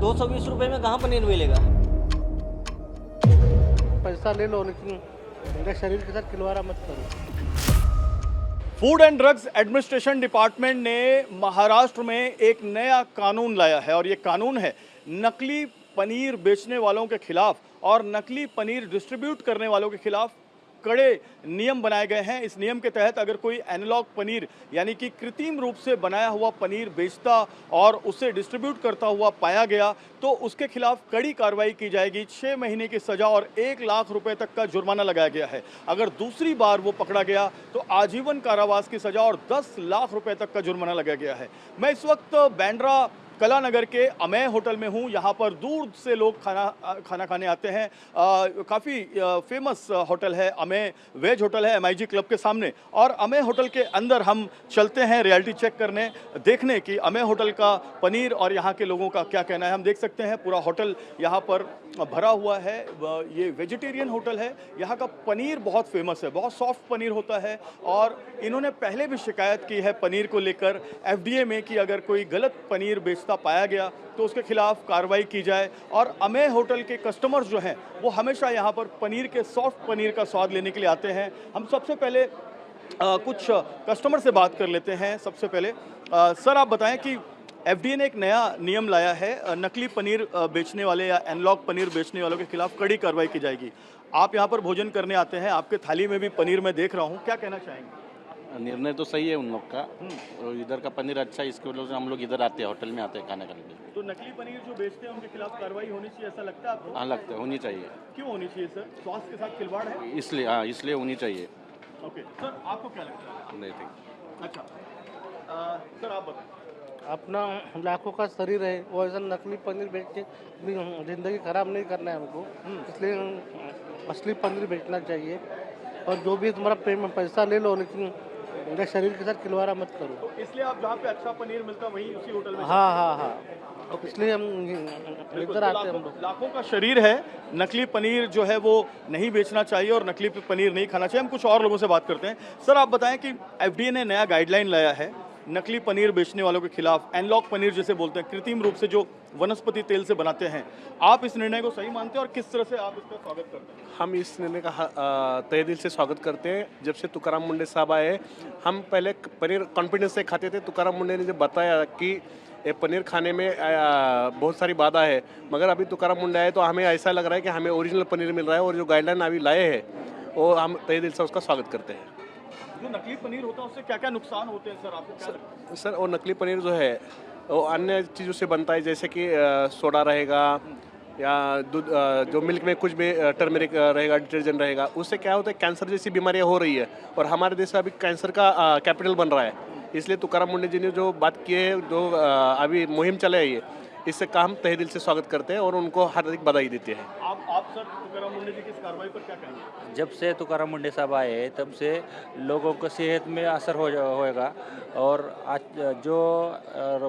220 रुपये में कहाँ पनीर मिलेगा? पैसा ले लो लेकिन मेरे शरीर के साथ खिलवाड़ा मत करो। Food and drugs administration department ने महाराष्ट्र में एक नया कानून लाया है और ये कानून है नकली पनीर बेचने वालों के खिलाफ और नकली पनीर डिस्ट्रीब्यूट करने वालों के खिलाफ कड़े नियम बनाए गए हैं। इस नियम के तहत अगर कोई एनालॉग पनीर यानी कि कृत्रिम रूप से बनाया हुआ पनीर बेचता और उसे डिस्ट्रीब्यूट करता हुआ पाया गया तो उसके खिलाफ कड़ी कार्रवाई की जाएगी। 6 महीने की सजा और 1 लाख रुपए तक का जुर्माना लगाया गया है। अगर दूसरी बार वो पकड़ा गया तो आजीवन कारावास की सजा और 10 लाख रुपए तक का जुर्माना लगाया गया है। मैं इस वक्त बांद्रा कलानगर के अमेय होटल में हूँ। यहाँ पर दूर से लोग खाना खाने आते हैं। काफ़ी फेमस होटल है अमेय वेज होटल है MIG क्लब के सामने। और अमेय होटल के अंदर हम चलते हैं रियलिटी चेक करने, देखने कि अमेय होटल का पनीर और यहाँ के लोगों का क्या कहना है। हम देख सकते हैं पूरा होटल यहाँ पर भरा हुआ है। ये वेजिटेरियन होटल है। यहाँ का पनीर बहुत फेमस है, बहुत सॉफ्ट पनीर होता है और इन्होंने पहले भी शिकायत की है पनीर को लेकर FDA में कि अगर कोई गलत पनीर बेचता पाया गया तो उसके खिलाफ कार्रवाई की जाए। और अमेय होटल के कस्टमर्स जो हैं वो हमेशा यहाँ पर पनीर के सॉफ्ट पनीर का स्वाद लेने के लिए आते हैं। हम सबसे पहले कुछ कस्टमर से बात कर लेते हैं। सबसे पहले सर आप बताएं कि FDA ने एक नया नियम लाया है, नकली पनीर बेचने वाले या एनालॉग पनीर बेचने वालों के खिलाफ कड़ी कार्रवाई की जाएगी। आप यहाँ पर भोजन करने आते हैं, आपके थाली में भी पनीर मैं देख रहा हूँ, क्या कहना चाहेंगे? निर्णय तो सही है उन लोग का और इधर का पनीर अच्छा है, इसके वजह से हम लोग इधर आते हैं, होटल में आते हैं खाने खाने के लिए। तो नकली पनीर जो बेचते हैं उनके खिलाफ कार्रवाई होनी चाहिए ऐसा लगता है आपको? हाँ लगता है, होनी चाहिए। क्यों होनी चाहिए सर? स्वास्थ्य के साथ खिलवाड़ है इसलिए, हाँ इसलिए होनी चाहिए। ओके सर, आपको क्या लगता है? नहीं ठीक। अच्छा सर आप बताएं। अपना लाखों का शरीर है वो ऐसा नकली पनीर बेच के अपनी ज़िंदगी खराब नहीं करना है हमको। इसलिए असली पनीर बेचना चाहिए और जो भी तुम्हारा पैसा ले लो लेकिन मेरे शरीर के साथ खिलवाड़ा मत करो। तो इसलिए आप जहाँ पे अच्छा पनीर मिलता है वहीं उसी होटल में? हाँ इसलिए हम इधर आते हैं हम लोग। लाखों का शरीर है, नकली पनीर जो है वो नहीं बेचना चाहिए और नकली पनीर नहीं खाना चाहिए। हम कुछ और लोगों से बात करते हैं। सर आप बताएं कि FDA ने नया गाइडलाइन लाया है नकली पनीर बेचने वालों के खिलाफ, एनालॉग पनीर जिसे बोलते हैं, कृत्रिम रूप से जो वनस्पति तेल से बनाते हैं। आप इस निर्णय को सही मानते हैं और किस तरह से आप इसका स्वागत करते हैं? हम इस निर्णय का तहे दिल से स्वागत करते हैं। जब से तुकाराम मुंडे साहब आए, हम पहले पनीर कॉन्फिडेंस से खाते थे। तुकाराम मुंडे ने जब बताया कि ये पनीर खाने में बहुत सारी बाधा है, मगर अभी तुकाराम मुंडे आए तो हमें ऐसा लग रहा है कि हमें ओरिजिनल पनीर मिल रहा है और जो गाइडलाइन अभी लाए हैं वो हम तहे दिल से उसका स्वागत करते हैं। जो नकली पनीर होता है उससे क्या क्या नुकसान होते हैं सर आपको क्या लगता है? सर वो नकली पनीर जो है वो अन्य चीज़ों से बनता है, जैसे कि सोडा रहेगा या दूध, जो मिल्क में कुछ भी टर्मरिक रहेगा, डिटर्जेंट रहेगा, उससे क्या होता है कैंसर जैसी बीमारियां हो रही है और हमारे देश में अभी कैंसर का कैपिटल बन रहा है। इसलिए तुकाराम मुंडे जी ने जो बात की है, जो अभी मुहिम चलाई है, इससे का हम तहे दिल से स्वागत करते हैं और उनको हार्दिक बधाई देते हैं। आप सर तुकाराम मुंडे जी की इस कार्रवाई पर क्या कहेंगे? जब से तुकाराम मुंडे साहब आए तब से लोगों को सेहत में असर होएगा और आज जो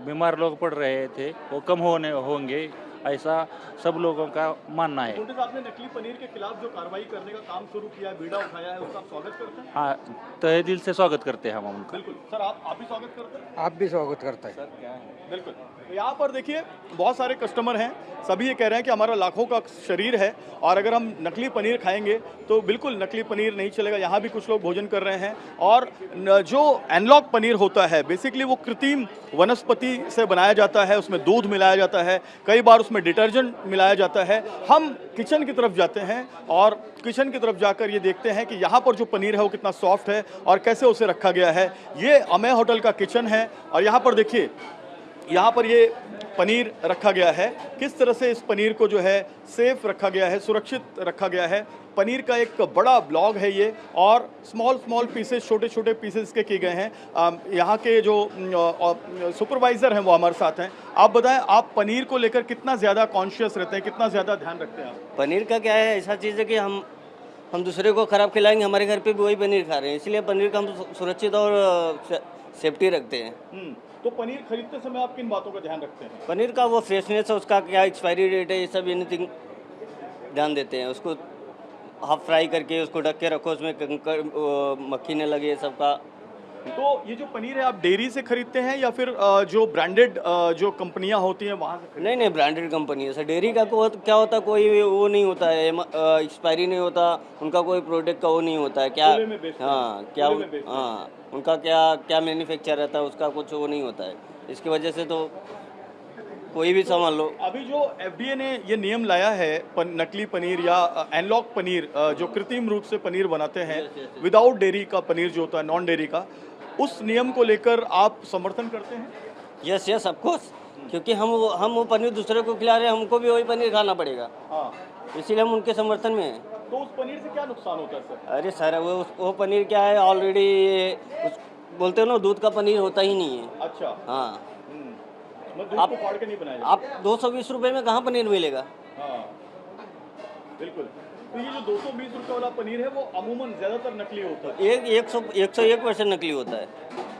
बीमार लोग पड़ रहे थे वो कम होंगे, ऐसा सब लोगों का मानना है। मुंडे साहब ने नकली पनीर के खिलाफ जो कार्रवाई करने का काम शुरू किया, बीड़ा उठाया है, उसका आप स्वागत करते हैं? हाँ तहे दिल से स्वागत करते हैं हम उनका। बिल्कुल सर, आप भी स्वागत करते हैं? आप भी स्वागत करते हैं। सर क्या है? बिल्कुल। तो यहाँ पर देखिए बहुत सारे कस्टमर हैं, सभी ये कह रहे हैं कि हमारा लाखों का शरीर है और अगर हम नकली पनीर खाएंगे तो बिल्कुल नकली पनीर नहीं चलेगा। यहाँ भी कुछ लोग भोजन कर रहे हैं और जो एनालॉग पनीर होता है बेसिकली वो कृत्रिम वनस्पति से बनाया जाता है, उसमें दूध मिलाया जाता है, कई बार उसमें डिटर्जेंट मिलाया जाता है। हम किचन की तरफ जाते हैं और किचन की तरफ जाकर ये देखते हैं कि यहाँ पर जो पनीर है वो कितना सॉफ्ट है और कैसे उसे रखा गया है। ये अमेय होटल का किचन है और यहाँ पर देखिए, यहाँ पर ये पनीर रखा गया है, किस तरह से इस पनीर को जो है सेफ रखा गया है, सुरक्षित रखा गया है। पनीर का एक बड़ा ब्लॉग है ये और स्मॉल पीसेस, छोटे छोटे पीसेस के किए गए हैं। यहाँ के जो सुपरवाइज़र हैं वो हमारे साथ हैं। आप बताएं, आप पनीर को लेकर कितना ज़्यादा कॉन्शियस रहते हैं, कितना ज़्यादा ध्यान रखते हैं आप? पनीर का क्या है, ऐसा चीज़ है कि हम दूसरे को ख़राब खिलाएंगे, हमारे घर पे भी वही पनीर खा रहे हैं, इसलिए पनीर का हम सुरक्षित और सेफ्टी रखते हैं। तो पनीर खरीदते समय आप किन बातों का ध्यान रखते हैं? पनीर का वो फ्रेशनेस है, उसका क्या एक्सपायरी डेट है, ये सब एनीथिंग ध्यान देते हैं। उसको हाफ फ्राई करके उसको ढक के रखो, उसमें मक्खी न लगे, सबका तो ये जो पनीर है आप डेयरी से खरीदते हैं या फिर जो ब्रांडेड जो कंपनियां होती हैं वहाँ से खरीदते नहीं नहीं, ब्रांडेड कंपनी है सर। डेयरी का क्या होता है, कोई वो नहीं होता है, एक्सपायरी नहीं होता उनका, कोई प्रोडक्ट का वो नहीं होता है क्या। खुले में बेचते हैं। हाँ क्या, खुले में बेचते हैं। हाँ उनका क्या क्या मैन्युफैक्चर रहता है, उसका कुछ वो नहीं होता है। इसकी वजह से तो कोई भी सामान लो। अभी जो एफडीए ने ये नियम लाया है नकली पनीर या एनलॉग पनीर जो कृत्रिम रूप से पनीर बनाते हैं विदाउट डेयरी का पनीर जो होता है, नॉन डेयरी का, उस नियम को लेकर आप समर्थन करते हैं? यस यस ऑफ कोर्स, क्योंकि हम वो पनीर दूसरे को खिला रहे हैं, हमको भी वही पनीर खाना पड़ेगा, हाँ। इसीलिए हम उनके समर्थन में हैं। तो उस पनीर से क्या नुकसान होता है सर? अरे सर वो पनीर क्या है, ऑलरेडी बोलते हो ना, दूध का पनीर होता ही नहीं है। अच्छा। हाँ मैं दूध को फाड़ के नहीं बनाया जाता। आप 220 रुपये में कहाँ पनीर मिलेगा? हाँ बिल्कुल। तो ये जो 220 रुपये वाला पनीर है वो अमूमन ज़्यादातर नकली होता है। 101% नकली होता है।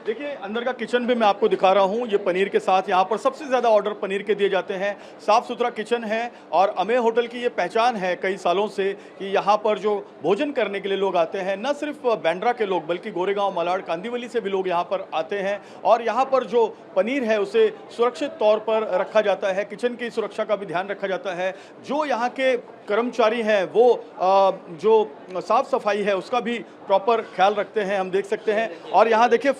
देखिए अंदर का किचन भी मैं आपको दिखा रहा हूँ। ये पनीर के साथ यहाँ पर सबसे ज़्यादा ऑर्डर पनीर के दिए जाते हैं। साफ़ सुथरा किचन है और अमेय होटल की ये पहचान है कई सालों से कि यहाँ पर जो भोजन करने के लिए लोग आते हैं, न सिर्फ बांद्रा के लोग बल्कि गोरेगांव, मालाड, कांदिवली से भी लोग यहाँ पर आते हैं। और यहाँ पर जो पनीर है उसे सुरक्षित तौर पर रखा जाता है, किचन की सुरक्षा का भी ध्यान रखा जाता है। जो यहाँ के कर्मचारी हैं वो जो साफ़ सफाई है उसका भी प्रॉपर ख्याल रखते हैं, हम देख सकते हैं। और यहाँ देखिए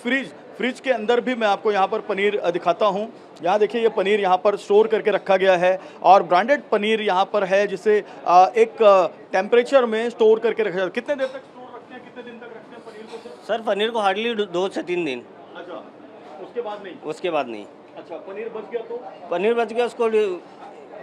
फ्रिज के अंदर भी मैं आपको यहाँ पर पनीर दिखाता हूँ। यहाँ देखिए ये पनीर यहाँ पर स्टोर करके रखा गया है और ब्रांडेड पनीर यहाँ पर है जिसे एक टेम्परेचर में स्टोर करके रखा जाता है। कितने देर तक स्टोर रखते हैं, कितने दिन तक रखते हैं पनीर को सर पनीर को हार्डली 2 से 3 दिन। अच्छा, उसके बाद नहीं? उसके बाद नहीं। अच्छा, पनीर बच गया तो? पनीर बच गया, उसको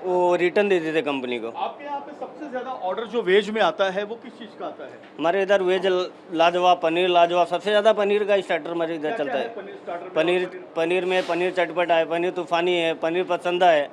वो रिटर्न दे देते कंपनी को। आपके यहाँ पे सबसे ज्यादा ऑर्डर जो वेज में आता है वो किस चीज का आता है? हमारे इधर वेज लाजवाब, पनीर लाजवाब, सबसे ज़्यादा पनीर का स्टार्टर हमारे इधर चलता है। पनीर स्टार्टर पनीर में पनीर चटपटा है, पनीर तूफानी है, पनीर पसंदा है,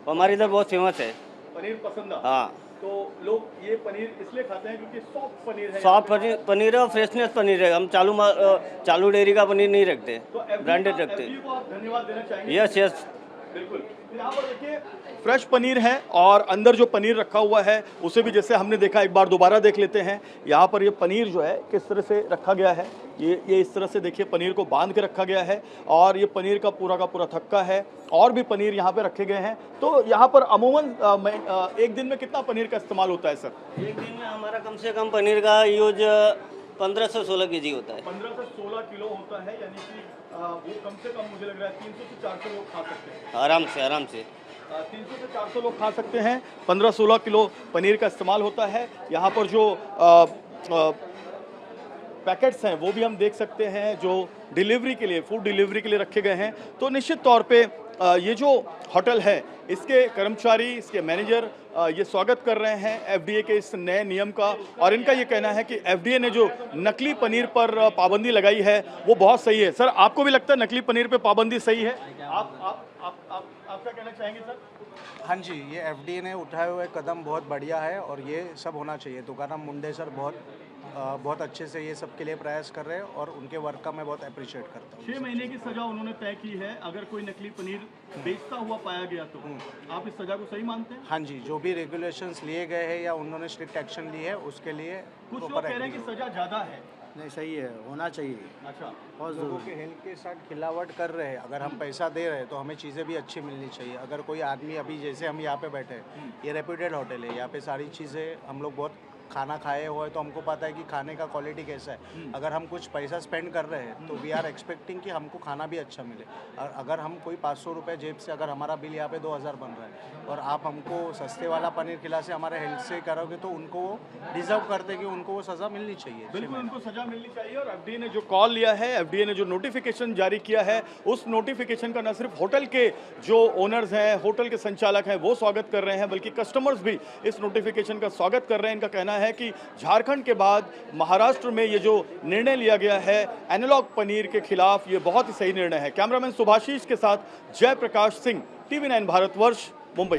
हमारे इधर बहुत फेमस है। पनीर पसंद। हाँ, तो लोग ये पनीर इसलिए खाते हैं क्योंकि सॉफ्ट पनीर है। सॉफ्ट पनीर है और फ्रेशनेस पनीर है। हम चालू डेयरी का पनीर नहीं रखते, ब्रांडेड रखते। FD को आप धन्यवाद देना चाहेंगे? यस यस बिल्कुल। यहाँ पर देखिए फ्रेश पनीर है और अंदर जो पनीर रखा हुआ है उसे भी जैसे हमने देखा, एक बार दोबारा देख लेते हैं। यहाँ पर ये पनीर जो है किस तरह से रखा गया है, ये इस तरह से देखिए पनीर को बांध के रखा गया है और ये पनीर का पूरा थक्का है और भी पनीर यहाँ पे रखे गए हैं। तो यहाँ पर अमूमन एक दिन में कितना पनीर का इस्तेमाल होता है सर? एक दिन में हमारा कम से कम पनीर का यूज 15 से 16 kg होता है। 15 से 16 किलो होता है, यानी कि वो कम से कम मुझे लग रहा है 300 से 400 लोग खा सकते हैं। आराम से 300 से 400 लोग खा सकते हैं। 15-16 किलो पनीर का इस्तेमाल होता है। यहाँ पर जो पैकेट्स हैं वो भी हम देख सकते हैं जो डिलीवरी के लिए, फूड डिलीवरी के लिए रखे गए हैं। तो निश्चित तौर पे ये जो होटल है इसके कर्मचारी, इसके मैनेजर ये स्वागत कर रहे हैं एफडीए के इस नए नियम का और इनका ये कहना है कि एफडीए ने जो नकली पनीर पर पाबंदी लगाई है वो बहुत सही है। सर आपको भी लगता है नकली पनीर पे पाबंदी सही है? आप क्या कहना चाहेंगे सर? हाँ जी, ये एफडीए ने उठाए हुए कदम बहुत बढ़िया है और ये सब होना चाहिए। तुकाराम मुंडे सर बहुत अच्छे से ये सब के लिए प्रयास कर रहे हैं और उनके वर्क का मैं बहुत अप्रिशिएट करता हूँ। 6 महीने की सजा उन्होंने तय की है अगर कोई नकली पनीर बेचता हुआ पाया गया तो। आप इस सजा को सही मानते हैं? हाँ जी, जो भी रेगुलेशंस लिए गए हैं या उन्होंने स्ट्रिक्ट एक्शन ली है उसके लिए कुछ लोग कह रहे हैं कि सजा ज़्यादा है। नहीं, सही है, होना चाहिए। अच्छा, बहुत लोगों के हेल्थ के साथ खिलावट कर रहे हैं। अगर हम पैसा दे रहे हैं तो हमें चीज़ें भी अच्छी मिलनी चाहिए। अगर कोई आदमी, अभी जैसे हम यहाँ पे बैठे हैं, ये रेप्यूटेड होटल है, यहाँ पे सारी चीज़ें हम लोग बहुत खाना खाए हुए तो हमको पता है कि खाने का क्वालिटी कैसा है। अगर हम कुछ पैसा स्पेंड कर रहे हैं तो वी आर एक्सपेक्टिंग कि हमको खाना भी अच्छा मिले। और अगर हम कोई 500 रुपये जेब से, अगर हमारा बिल यहाँ पे 2000 बन रहा है और आप हमको सस्ते वाला पनीर खिला से हमारे हेल्थ से करोगे तो उनको वो डिजर्व करते हैं कि उनको वो सज़ा मिलनी चाहिए। बिल्कुल उनको सजा मिलनी चाहिए। और एफडीए ने जो कॉल लिया है, एफडीए ने जो नोटिफिकेशन जारी किया है, उस नोटिफिकेशन का न सिर्फ होटल के जो ओनर्स हैं, होटल के संचालक हैं वो स्वागत कर रहे हैं बल्कि कस्टमर्स भी इस नोटिफिकेशन का स्वागत कर रहे हैं। इनका कहना है कि झारखंड के बाद महाराष्ट्र में ये जो निर्णय लिया गया है एनालॉग पनीर के खिलाफ, ये बहुत ही सही निर्णय है। कैमरामैन सुभाषीष के साथ जयप्रकाश सिंह, TV9 भारतवर्ष, मुंबई।